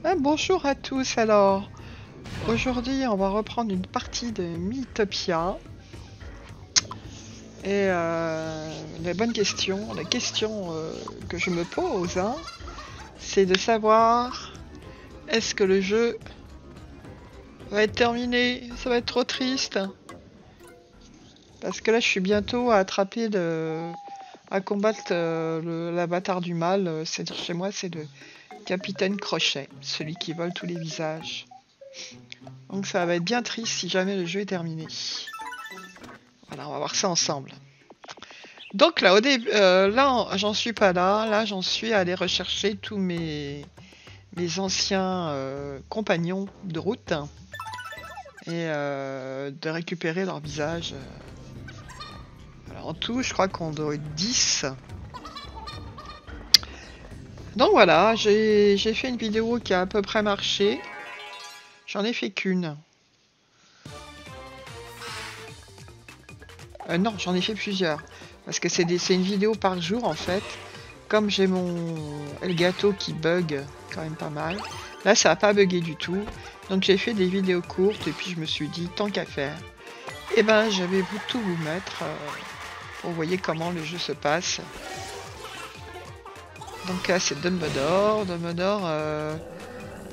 Bonjour à tous. Alors, aujourd'hui, on va reprendre une partie de Mythopia. Et la question que je me pose, c'est de savoir est-ce que le jeu va être terminé? Ça va être trop triste. Parce que là, je suis bientôt à combattre l'avatar du mal. C'est-à-dire chez moi, c'est le Capitaine Crochet, celui qui vole tous les visages. Donc ça va être bien triste si jamais le jeu est terminé. Voilà, on va voir ça ensemble. Donc là, au début, là, j'en suis pas là. Là, j'en suis à aller rechercher tous mes anciens compagnons de route et de récupérer leur visage. Voilà, en tout, je crois qu'on doit être 10. Donc voilà, j'ai fait une vidéo qui a à peu près marché. J'en ai fait qu'une. Non, j'en ai fait plusieurs. Parce que c'est une vidéo par jour en fait. Comme j'ai mon Elgato qui bug quand même pas mal. Là, ça n'a pas bugué du tout. Donc j'ai fait des vidéos courtes et puis je me suis dit, tant qu'à faire, eh ben je vais tout vous mettre pour vous voyez comment le jeu se passe. Donc là, c'est Dumbledore.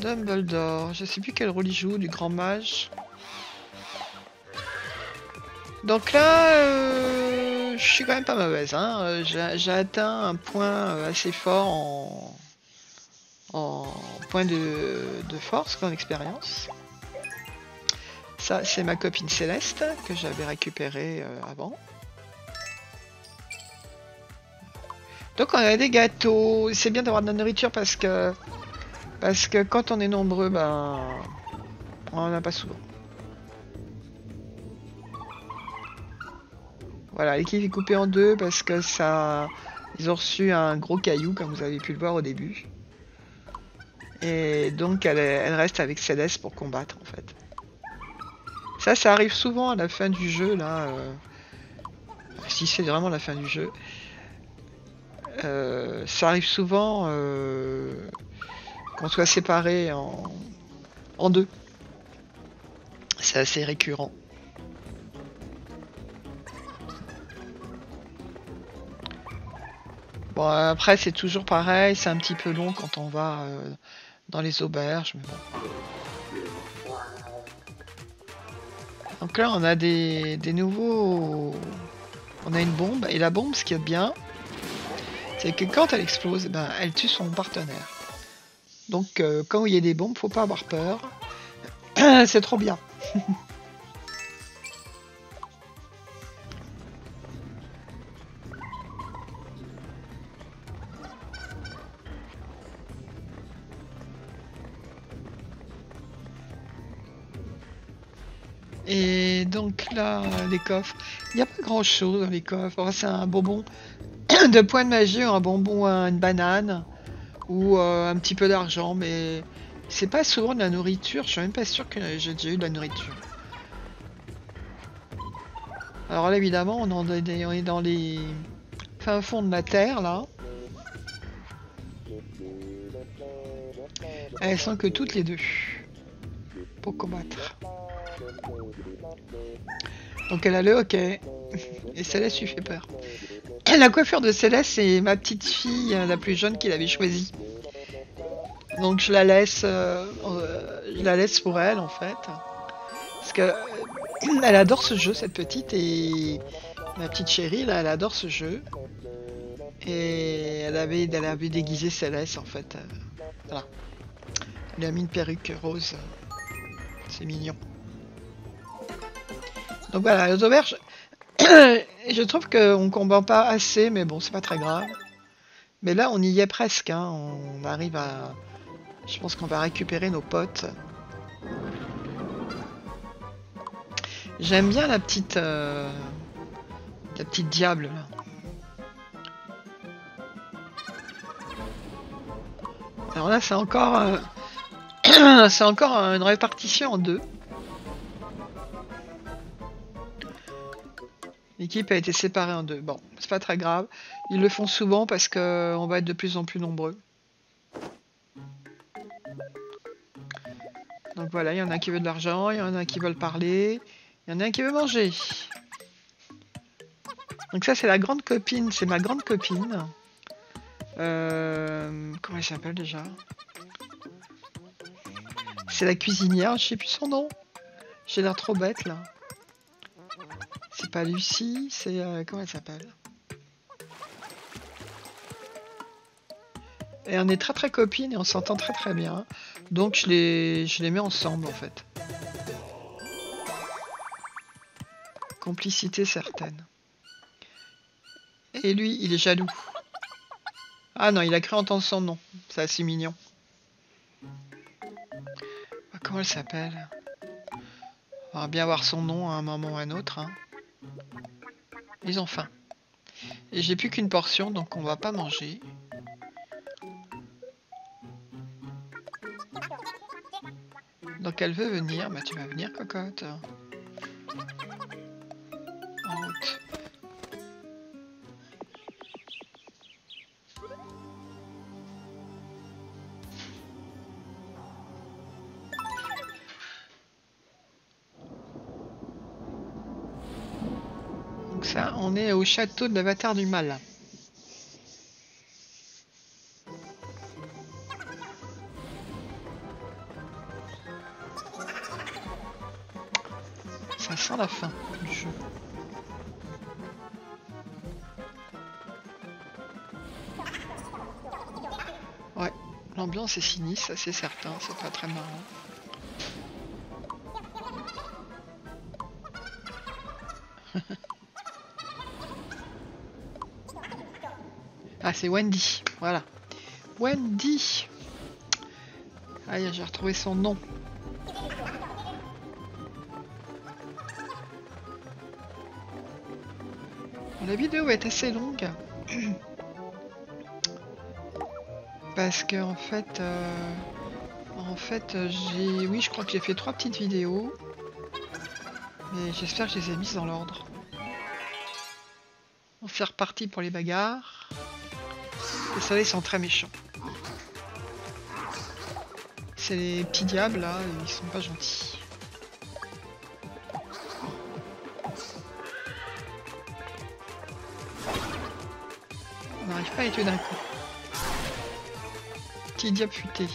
Dumbledore. Je sais plus quel rôle il joue, du grand mage. Donc là, je suis quand même pas mauvaise. J'ai atteint un point assez fort en point de force, en expérience. Ça, c'est ma copine Céleste que j'avais récupérée avant. Donc on a des gâteaux. C'est bien d'avoir de la nourriture parce que quand on est nombreux, ben on en a pas souvent. Voilà, l'équipe est coupée en deux parce que ça, ils ont reçu un gros caillou comme vous avez pu le voir au début. Et donc elle reste avec Céleste pour combattre en fait. Ça arrive souvent à la fin du jeu là. Si c'est vraiment la fin du jeu. Ça arrive souvent qu'on soit séparés en deux. C'est assez récurrent. Bon, après, c'est toujours pareil, c'est un petit peu long quand on va dans les auberges. Mais bon. Donc là, on a des nouveaux... On a une bombe, et la bombe, ce qui est bien, c'est que quand elle explose, ben, elle tue son partenaire. Donc, quand il y a des bombes, faut pas avoir peur. C'est trop bien. Et donc là, les coffres, il n'y a pas grand chose dans les coffres. C'est un bonbon de points de magie, un bonbon, une banane ou un petit peu d'argent, mais c'est pas souvent de la nourriture. Je suis même pas sûr que j'ai déjà eu de la nourriture. Alors là, évidemment, on est dans les fins fonds de la terre là. Elles sont que toutes les deux pour combattre. Donc elle a le hockey. Et Céleste lui fait peur. La coiffure de Céleste, c'est ma petite fille, la plus jeune, qui l'avait choisie. Donc je la laisse pour elle en fait. Parce que elle adore ce jeu, cette petite, et ma petite chérie là, elle adore ce jeu. Et elle avait déguisé Céleste en fait. Voilà. Elle a mis une perruque rose. C'est mignon. Donc voilà, les auberges. Je trouve qu'on combat pas assez, mais bon, c'est pas très grave. Mais là, on y est presque. On arrive à... Je pense qu'on va récupérer nos potes. J'aime bien la petite diable là. Alors là, c'est encore c'est encore une répartition en deux. L'équipe a été séparée en deux. Bon, c'est pas très grave. Ils le font souvent parce qu'on va être de plus en plus nombreux. Donc voilà, il y en a qui veulent de l'argent, il y en a qui veulent parler, il y en a un qui veut manger. Donc ça c'est la grande copine, c'est ma grande copine. Comment elle s'appelle déjà? C'est la cuisinière, je sais plus son nom. J'ai l'air trop bête là. C'est pas Lucie, c'est... comment elle s'appelle? Et on est très très copines et on s'entend très très bien. Donc je les mets ensemble en fait. Complicité certaine. Et lui, il est jaloux. Ah non, il a cru entendre son nom. C'est assez mignon. Comment elle s'appelle? On va bien voir son nom à un moment ou à un autre. Hein. Ils ont faim. Et j'ai plus qu'une portion, donc on va pas manger. Donc elle veut venir. Bah tu vas venir, cocotte. En route. Donc ça, on est au château de l'Avatar du Mal. Ça sent la fin du jeu. Ouais, l'ambiance est sinistre, ça c'est certain, c'est pas très marrant. Ah, c'est Wendy, voilà. Wendy. Aïe, j'ai retrouvé son nom. La vidéo est assez longue. Parce que en fait, j'ai... Oui, je crois que j'ai fait 3 petites vidéos. Mais j'espère que je les ai mises dans l'ordre. On fait reparti pour les bagarres. Et ça, ils sont très méchants. C'est les petits diables là, ils sont pas gentils. On n'arrive pas à les tuer d'un coup. Petit diable futé.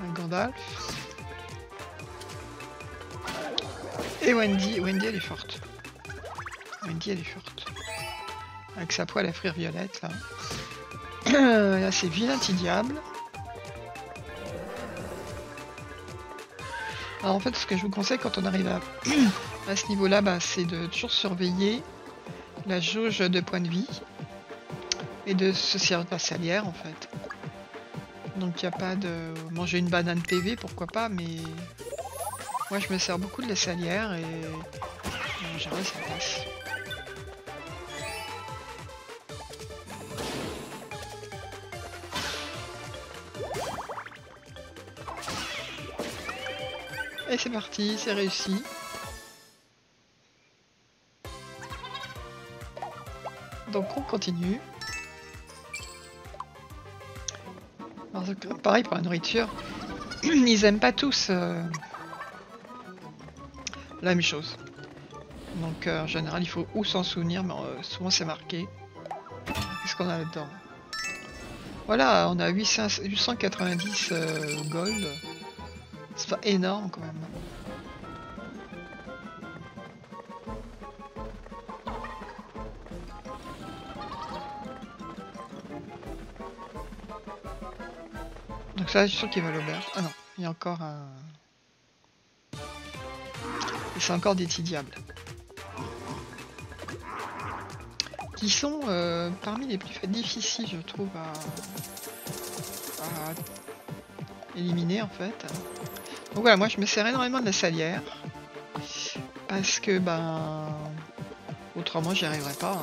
Un Gandalf. Et Wendy. Wendy elle est forte. Wendy elle est forte. Avec sa poêle à frire violette là. Là c'est vilain petit diable. Alors en fait ce que je vous conseille quand on arrive à ce niveau là, bah, c'est de toujours surveiller la jauge de points de vie. Et de se servir de la salière en fait. Donc il n'y a pas de... Manger une banane PV pourquoi pas, mais... Moi je me sers beaucoup de la salière et... En général ça passe. Et c'est parti, c'est réussi. Donc on continue. Alors, pareil pour la nourriture, ils aiment pas tous la même chose. Donc en général il faut ou s'en souvenir, mais souvent c'est marqué. Qu'est-ce qu'on a là-dedans? Voilà, on a 890 gold. C'est pas énorme quand même. Donc ça, je suis sûr qu'il va à l'auberge. Ah non, il y a encore un... Et c'est encore des petits diables. Qui sont parmi les plus difficiles, je trouve, à éliminer en fait. Donc voilà, moi je me sers énormément de la salière. Parce que, ben... Autrement, j'y arriverai pas. Hein.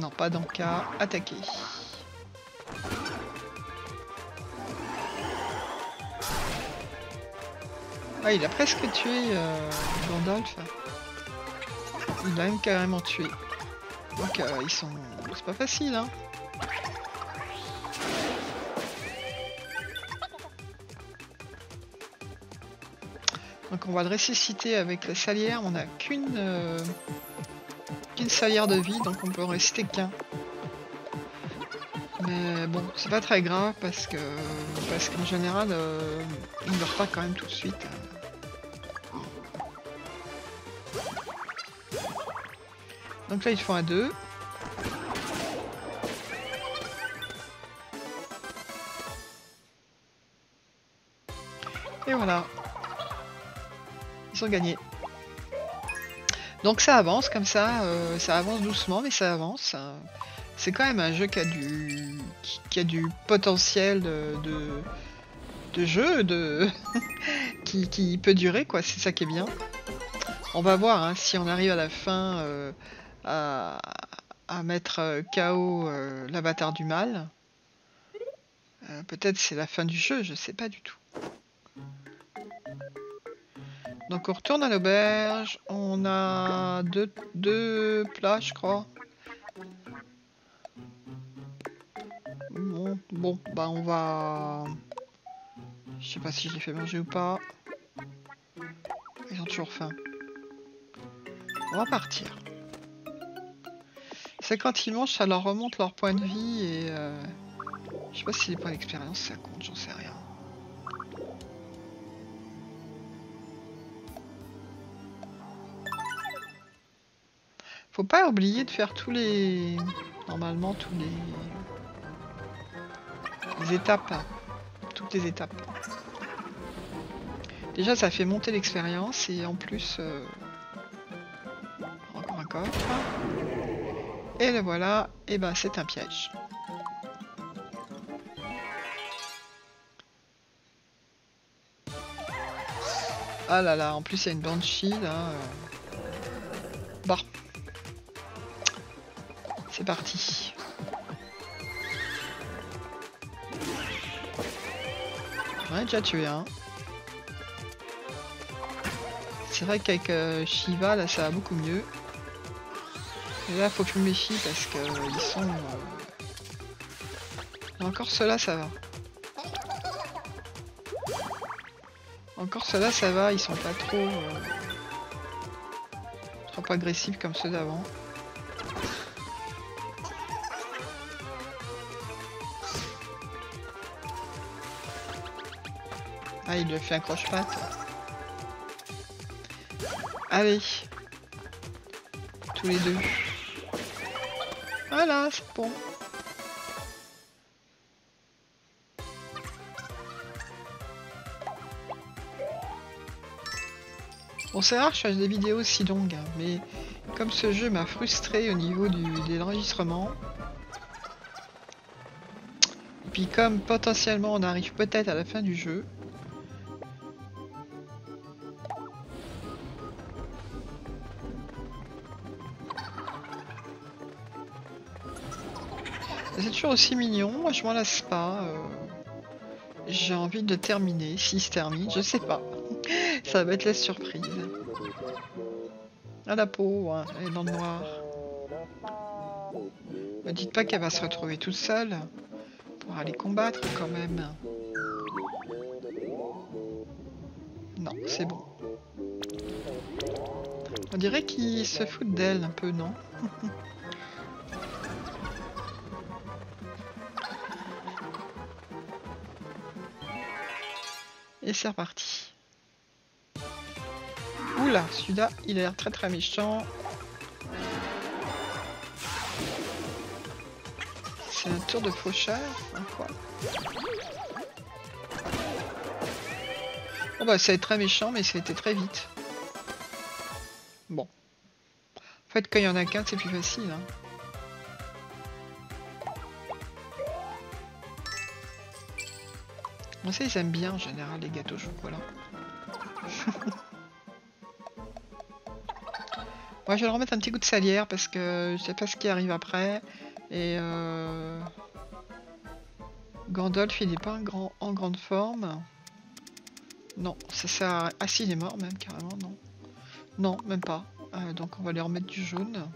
Non, pas dans le cas. Attaquer. Ah, il a presque tué Gandalf. Il l'a même carrément tué. Donc ils sont... C'est pas facile, hein. Donc on va le ressusciter avec la salière. On n'a qu'une salière de vie, donc on peut en ressusciter qu'un. Mais bon, c'est pas très grave parce qu'en général, il ne meurt pas quand même tout de suite. Donc là, ils font à 2. Et voilà. Ils ont gagné. Donc ça avance comme ça avance doucement, mais ça avance. C'est quand même un jeu qui a du potentiel de jeu, qui peut durer, quoi. C'est ça qui est bien. On va voir hein, si on arrive à la fin à mettre KO l'avatar du mal. Peut-être c'est la fin du jeu, je sais pas du tout. Donc on retourne à l'auberge, on a deux plats je crois. Bon, bah on va... Je sais pas si je les fais manger ou pas. Ils ont toujours faim. On va partir. C'est quand ils mangent, ça leur remonte leur point de vie et... Je sais pas si les points d'expérience ça compte, j'en sais rien. Faut pas oublier de faire tous les... Normalement tous les étapes. Toutes les étapes. Déjà ça fait monter l'expérience et en plus... Encore un coffre. Et le voilà, et ben c'est un piège. Ah là là, en plus il y a une banshee là. Bon. C'est parti. On a déjà tué un. C'est vrai qu'avec Shiva là ça va beaucoup mieux. Et là faut que je me méfie parce que ils sont... Encore ceux-là ça va. Encore ceux-là ça va, ils sont pas trop agressifs comme ceux d'avant. Ah il le fait un croche-patte. Allez. Tous les deux. Voilà, c'est bon. Bon, c'est rare que je fasse des vidéos si longues, hein, mais comme ce jeu m'a frustré au niveau de l'enregistrement, et puis comme potentiellement on arrive peut-être à la fin du jeu, c'est toujours aussi mignon, moi je m'en lasse pas. J'ai envie de terminer, s'il se termine, je sais pas. Ça va être la surprise. Ah la peau, hein, elle est dans le noir. Me dites pas qu'elle va se retrouver toute seule pour aller combattre quand même. Non, c'est bon. On dirait qu'ils se foutent d'elle un peu, non? Et c'est reparti. Oula, celui-là, il a l'air très très méchant. C'est un tour de faucheur, hein, quoi. Bon bah ça va être très méchant, mais ça a été très vite. Bon. En fait, quand il y en a qu'un, c'est plus facile. Hein. Bon, ça, ils aiment bien en général les gâteaux au chocolat. Moi, je vais leur remettre un petit coup de salière parce que je sais pas ce qui arrive après. Et Gandalf, il n'est pas en grande forme. Non, ça sert à... Ah si, il est mort même, carrément, non. Non, même pas. Donc on va lui remettre du jaune.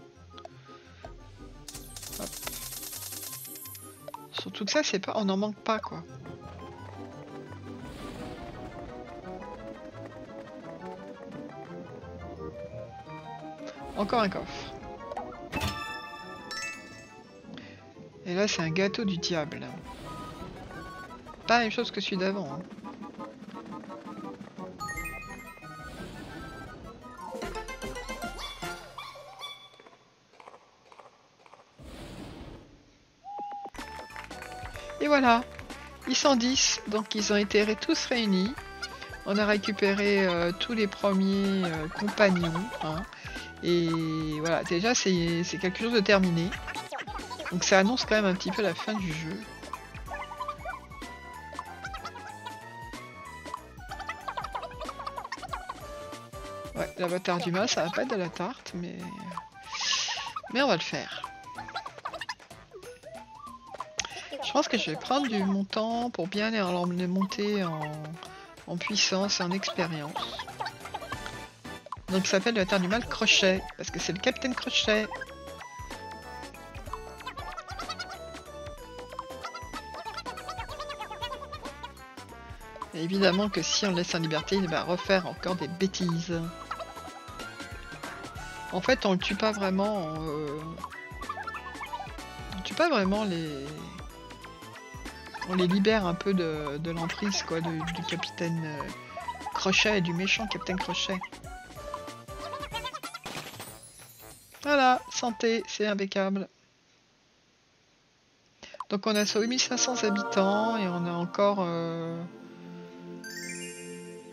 Hop. Surtout que ça, c'est pas, on n'en manque pas quoi. Encore un coffre. Et là, c'est un gâteau du diable. Pas la même chose que celui d'avant. Hein. Et voilà, ils sont 10, donc ils ont été tous réunis. On a récupéré tous les premiers compagnons. Hein. Et voilà, déjà c'est quelque chose de terminé. Donc ça annonce quand même un petit peu la fin du jeu. Ouais, l'avatar du mal, ça va pas être de la tarte, mais on va le faire. Je pense que je vais prendre du montant pour bien les monter en puissance et en expérience. Donc ça s'appelle l'avatar du mal Crochet, parce que c'est le Capitaine Crochet. Et évidemment que si on le laisse en liberté, il va refaire encore des bêtises. En fait, on le tue pas vraiment. On tue pas vraiment les. On les libère un peu de l'emprise quoi, du capitaine Crochet et du méchant capitaine Crochet. Voilà, santé, c'est impeccable. Donc on a sauvé 1500 habitants et on a encore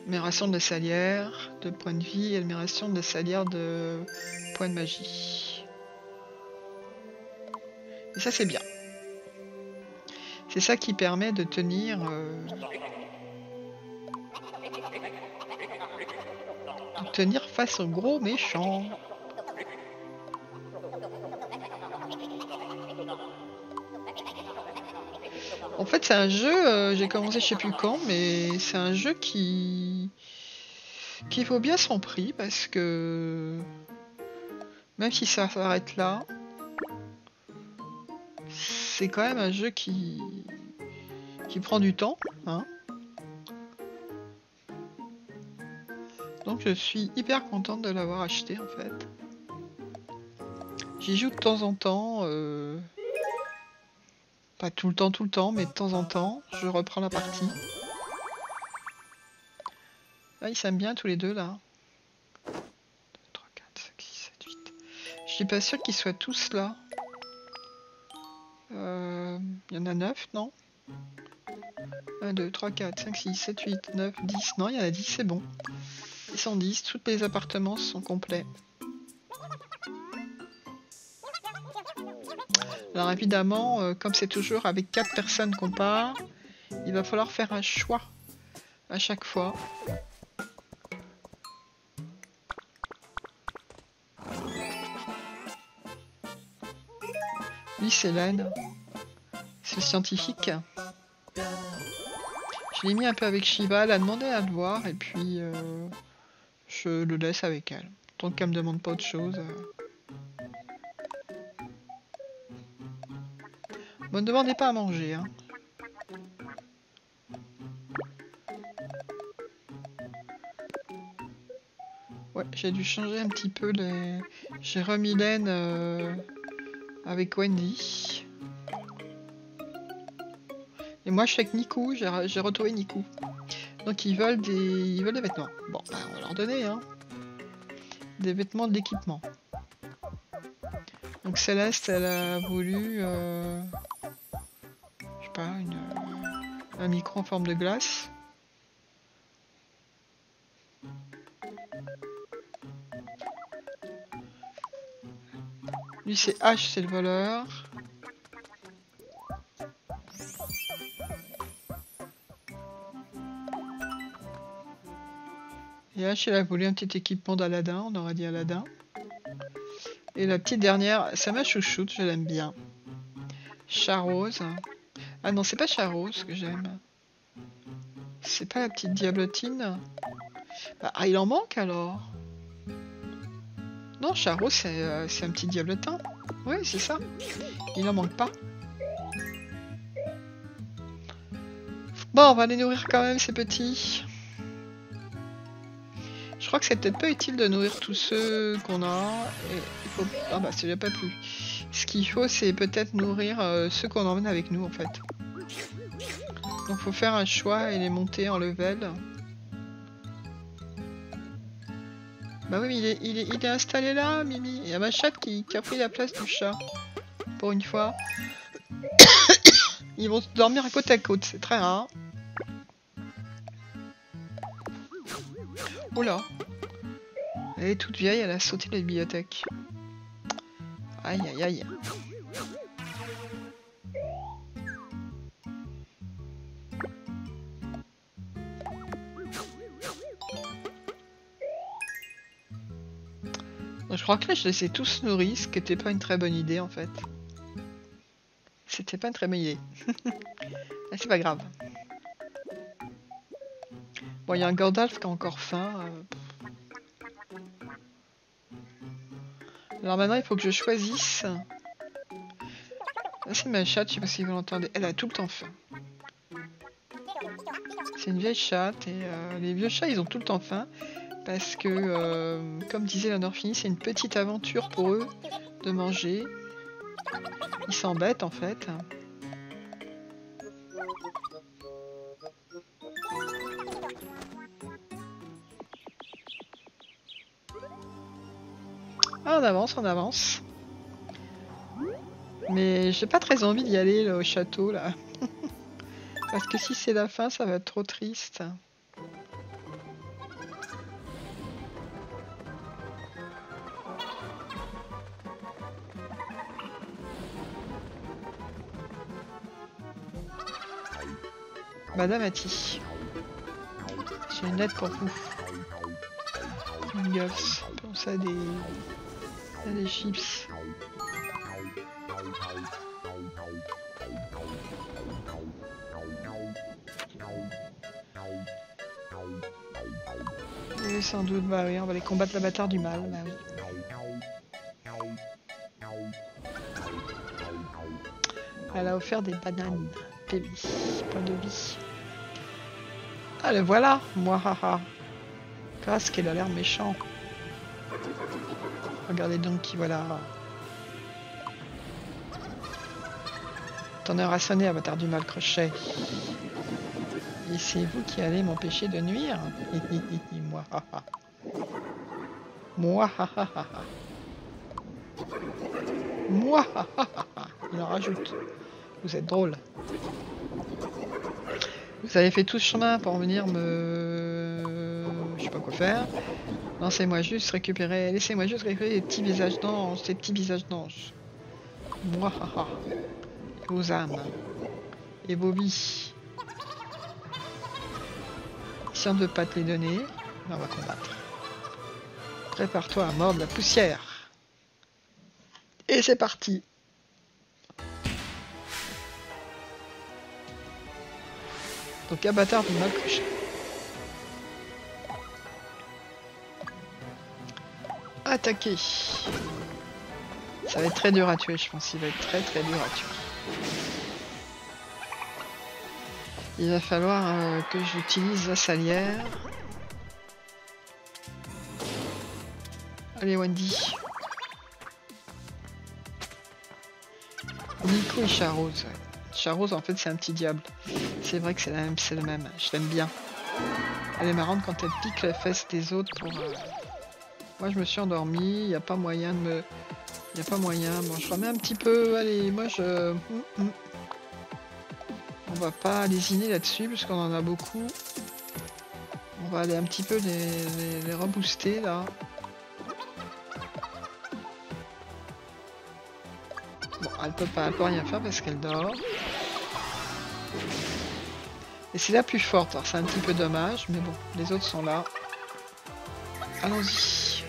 admiration de salière, de points de vie et admiration de salière de points de magie. Et ça c'est bien. C'est ça qui permet de tenir face au gros méchant. En fait c'est un jeu, j'ai commencé je sais plus quand, mais c'est un jeu qui vaut bien son prix parce que même si ça s'arrête là, c'est quand même un jeu qui prend du temps, hein. Donc je suis hyper contente de l'avoir acheté en fait. J'y joue de temps en temps, pas tout le temps, mais de temps en temps, je reprends la partie. Là, ils s'aiment bien tous les deux là. 2, 3, 4, 5, 6, 7, 8. Je suis pas sûre qu'ils soient tous là. Il y en a 9, non? 1, 2, 3, 4, 5, 6, 7, 8, 9, 10. Non, il y en a 10, c'est bon. Ils sont 10, tous les appartements sont complets. Alors évidemment, comme c'est toujours avec 4 personnes qu'on part, il va falloir faire un choix à chaque fois. Lui c'est l'aide, c'est le scientifique. Je l'ai mis un peu avec Shiva, elle a demandé à le voir et puis je le laisse avec elle. Tant qu'elle me demande pas autre chose. Bon, ne demandez pas à manger. Hein. Ouais, j'ai dû changer un petit peu les... J'ai remis Len avec Wendy. Et moi je suis avec Niku, j'ai retrouvé Niku. Donc ils veulent des vêtements. Bon, bah, on va leur donner, hein. Des vêtements de l'équipement. Donc Céleste, elle a voulu... je sais pas, un micro en forme de glace. Lui c'est H, c'est le voleur. Et H, elle a voulu un petit équipement d'Aladin, on aurait dit Aladin. Et la petite dernière, c'est ma chouchoute, je l'aime bien. Charrose. Ah non, c'est pas Charrose que j'aime. C'est pas la petite diablotine. Bah, il en manque alors. Non, Charrose, c'est un petit diablotin. Oui, c'est ça. Il n'en manque pas. Bon, on va les nourrir quand même, ces petits. Je crois que c'est peut-être pas utile de nourrir tous ceux qu'on a. Et il faut... Ah bah, c'est déjà pas plus. Ce qu'il faut, c'est peut-être nourrir ceux qu'on emmène avec nous, en fait. Donc, faut faire un choix et les monter en level. Bah oui, mais il est installé là, Mimi. Il y a ma chatte qui a pris la place du chat. Pour une fois. Ils vont dormir côte à côte, c'est très rare. Oula. Elle est toute vieille, elle a sauté de la bibliothèque. Aïe aïe aïe. Je crois que là je les ai tous nourris, ce qui n'était pas une très bonne idée en fait. C'était pas une très bonne idée. C'est pas grave. Bon, il y a un Gandalf qui a encore faim. Alors maintenant il faut que je choisisse. Là c'est ma chatte, je sais pas si vous l'entendez. Elle a tout le temps faim. C'est une vieille chatte et les vieux chats ils ont tout le temps faim. Parce que, comme disait la Norfini, c'est une petite aventure pour eux de manger. Ils s'embêtent en fait. Ah, on avance, on avance. Mais j'ai pas très envie d'y aller là, au château là. Parce que si c'est la fin, ça va être trop triste. Madame Ati, j'ai une lettre pour vous. Une gosse, pense à des chips. Oui, sans doute, bah oui, on va les combattre la bâtard du mal, bah oui. Elle a offert des bananes. Baby, pas de vie. Ah, le voilà, moi, haha. Casque, il a l'air méchant. Regardez donc qui voilà. Ton heure a sonné, avatar du mal crochet. Et c'est vous qui allez m'empêcher de nuire. Moi, haha. Moi, haha. Moi, haha. Il en rajoute. Vous êtes drôle. Vous avez fait tout ce chemin pour venir me... Je sais pas quoi faire. Laissez-moi juste récupérer les petits visages d'ange, ces petits visages d'ange. Moi, haha. Vos âmes. Et vos vies. Si on ne veut pas te les donner, on va combattre. Prépare-toi à mordre la poussière. Et c'est parti. Donc avatar du mal crochet. Attaquer. Ça va être très dur à tuer, je pense. Il va être très très dur à tuer. Il va falloir que j'utilise la salière. Allez Wendy. Nico et Charose. Charose en fait c'est un petit diable. C'est vrai que c'est le même. Je l'aime bien. Elle est marrante quand elle pique la fesse des autres pour... Moi je me suis endormi, il n'y a pas moyen de me... Il n'y a pas moyen. Bon je remets un petit peu. Allez, moi je... On va pas lésiner là-dessus puisqu'on en a beaucoup. On va aller un petit peu les rebooster là. Bon, elle peut rien faire parce qu'elle dort. Et c'est la plus forte, alors c'est un petit peu dommage, mais bon, les autres sont là. Allons-y.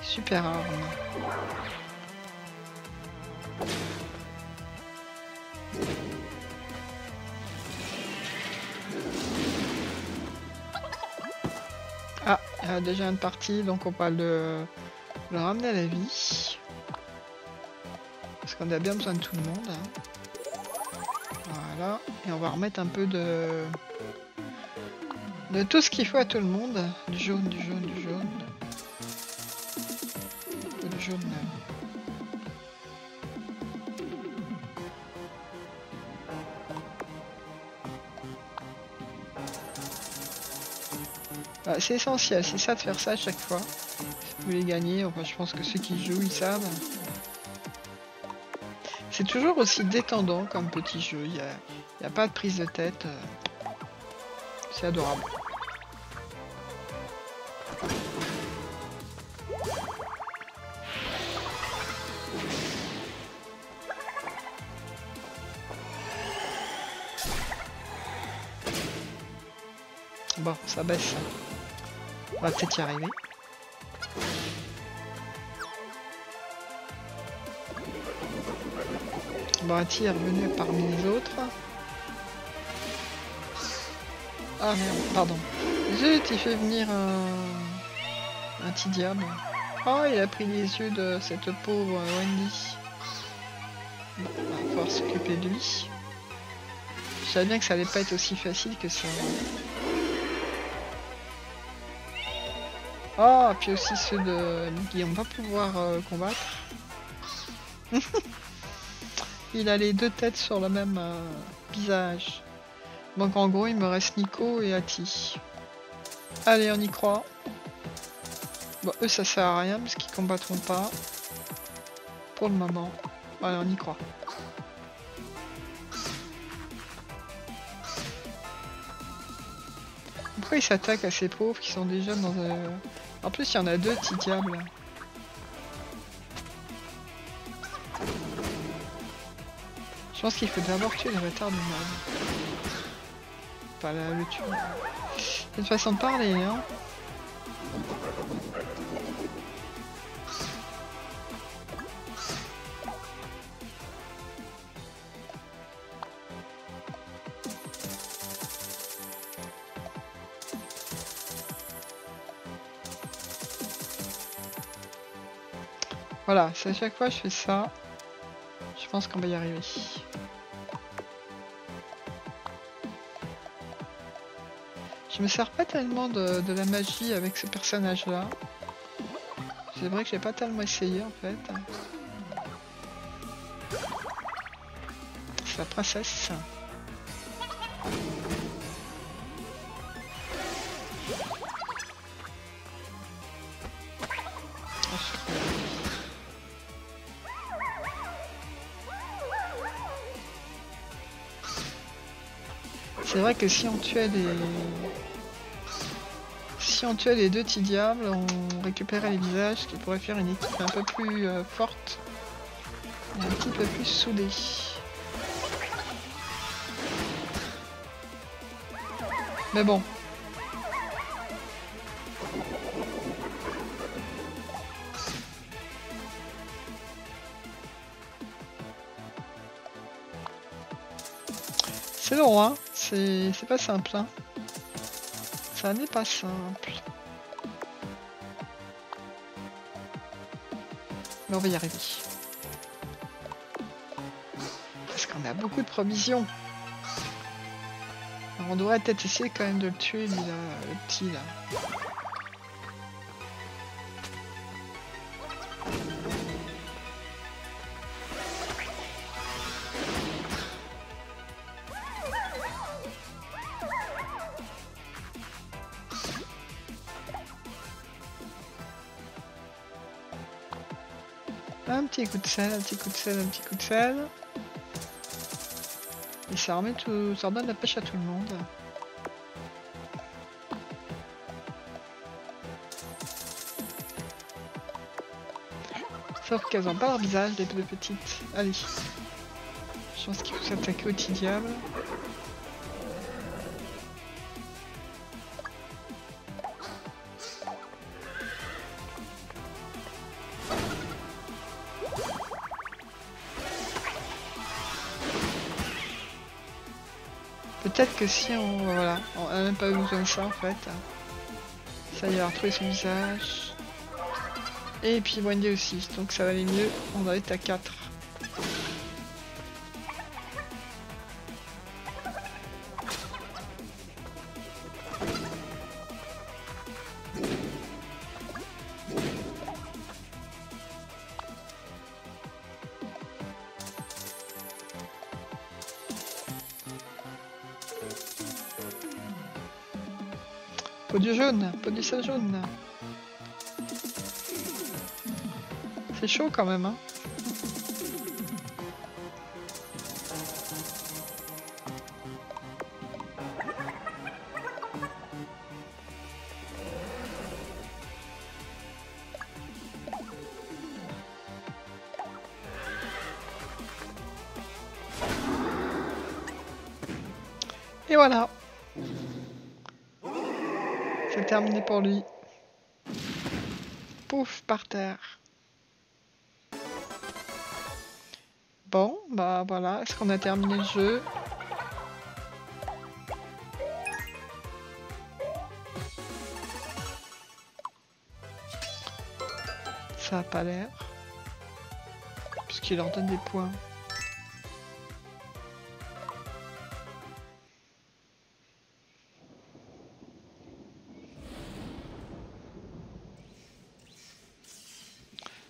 Super arme. Ah, il y a déjà une partie, donc on va le ramener à la vie. Parce qu'on a bien besoin de tout le monde. Hein. Voilà. Et on va remettre un peu de tout ce qu'il faut à tout le monde. Du jaune, du jaune, du jaune. Du jaune. Bah, c'est essentiel, c'est ça de faire ça à chaque fois. Si vous voulez gagner, enfin je pense que ceux qui jouent ils savent. C'est toujours aussi détendant comme petit jeu, il n'y a pas de prise de tête. C'est adorable. Bon, ça baisse. On va peut-être y arriver. Brati est revenu parmi les autres. Ah merde, pardon. Zut, il fait venir un petit diable. Oh, il a pris les yeux de cette pauvre Wendy. Il va falloir s'occuper de lui. Je savais bien que ça allait pas être aussi facile que ça. Oh, puis aussi ceux de qui on va pouvoir combattre. Il a les deux têtes sur le même visage. Donc en gros, il me reste Nico et Ati. Allez, on y croit. Bon, eux, ça sert à rien parce qu'ils combattront pas. Pour le moment. Allez, on y croit. Pourquoi ils s'attaquent à ces pauvres qui sont déjà dans un... En plus, il y en a deux petits diables. Je pense qu'il faut d'abord tuer les bâtards du mal. Pas le tuer. C'est une façon de parler, hein. Voilà, c'est à chaque fois que je fais ça. Je pense qu'on va y arriver. Je me sers pas tellement de la magie avec ce personnage là. C'est vrai que j'ai pas tellement essayé en fait. C'est la princesse. C'est vrai que si on tuait les deux petits diables, on récupérait les visages, ce qui pourrait faire une équipe un peu plus forte et un petit peu plus soudée. Mais bon. C'est long, hein. C'est pas simple, hein. Ça n'est pas simple. Mais on va y arriver. Parce qu'on a beaucoup de provisions. Alors on devrait peut-être essayer quand même de le tuer, lui, là, le petit, là. Un petit coup de sel, un petit coup de sel, un petit coup de sel. Et ça remet tout, ça redonne la pêche à tout le monde. Sauf qu'elles n'ont pas leur visage, les deux petites. Allez. Je pense qu'il faut s'attaquer au petit diable. Peut-être que si on... Voilà, on n'a même pas eu besoin de ça en fait. Ça y est, on a retrouvé son visage. Et puis Wendy aussi, donc ça va aller mieux, on va être à 4. Peau du jaune, peau du sel jaune. C'est chaud quand même, hein. Et voilà. C'est terminé pour lui. Pouf, par terre. Bon, bah voilà. Est-ce qu'on a terminé le jeu? Ça a pas l'air. Puisqu'il leur donne des points.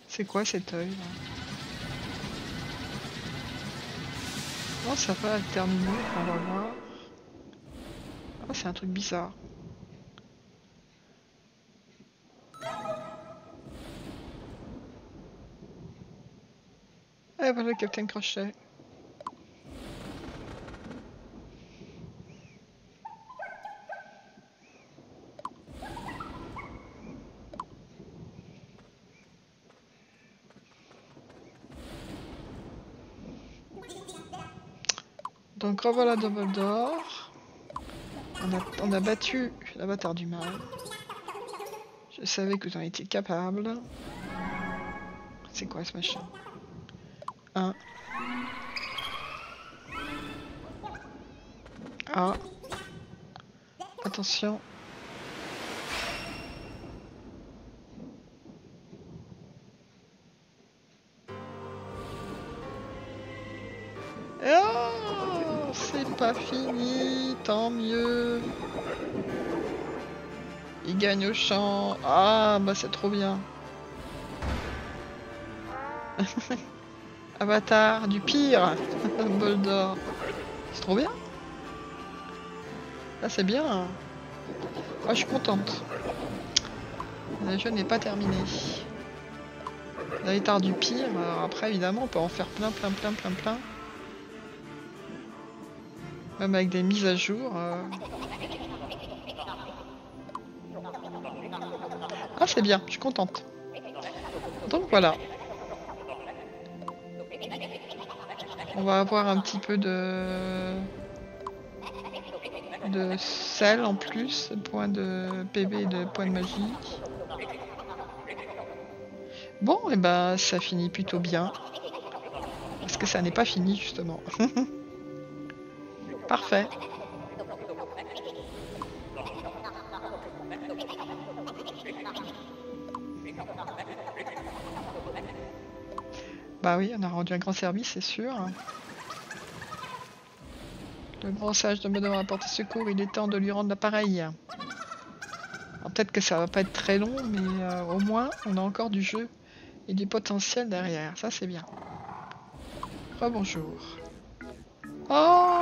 C'est quoi cet œil là? Oh, ça va terminer, on va voir. Oh, c'est un truc bizarre. Et voilà le Capitaine Crochet. Donc revoilà Dumbledore. On a battu l'avatar du mal. Je savais que vous en étiez capable. C'est quoi ce machin? 1. Ah. Attention. Oh, c'est pas fini, tant mieux. Il gagne au champ. Ah, bah c'est trop bien. Avatar du pire. Dumbledore. C'est trop bien. Là, c'est bien. Ah, je suis contente. Le jeu n'est pas terminé. L'avatar du pire. Alors après, évidemment, on peut en faire plein. Même avec des mises à jour. Ah, c'est bien, je suis contente. Donc voilà. On va avoir un petit peu de sel en plus, points de PV et de points de magie. Bon, et ben ça finit plutôt bien. Parce que ça n'est pas fini justement. Parfait. Bah oui, on a rendu un grand service, c'est sûr. Le grand sage de Dumbledore a apporté secours, il est temps de lui rendre l'appareil. Alors peut-être que ça va pas être très long, mais au moins on a encore du jeu et du potentiel derrière. Ça c'est bien. Rebonjour. Oh,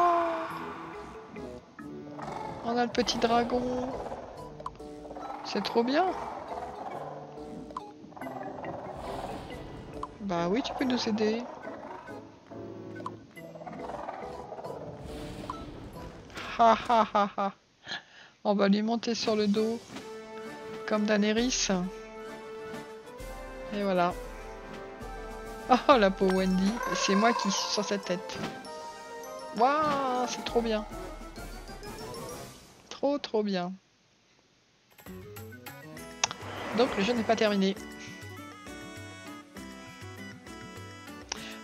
on a le petit dragon. C'est trop bien. Bah oui, tu peux nous aider. Ha ha ha ha. On va lui monter sur le dos. Comme Daenerys. Et voilà. Oh la pauvre Wendy. Et c'est moi qui suis sur sa tête. Waouh, c'est trop bien. Trop bien. Donc le jeu n'est pas terminé.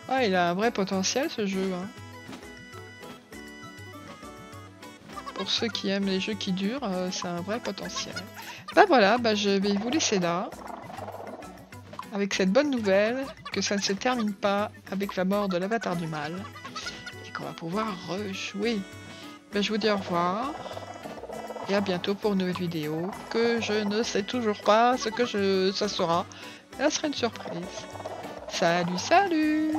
Ah, il a un vrai potentiel ce jeu. Hein. Pour ceux qui aiment les jeux qui durent, c'est un vrai potentiel. Bah voilà, bah je vais vous laisser là. Avec cette bonne nouvelle, que ça ne se termine pas avec la mort de l'avatar du mal. Et qu'on va pouvoir rejouer. Bah, je vous dis au revoir. Et à bientôt pour une nouvelle vidéo. Que je ne sais toujours pas ce que ça sera. Ça sera une surprise. Salut, salut!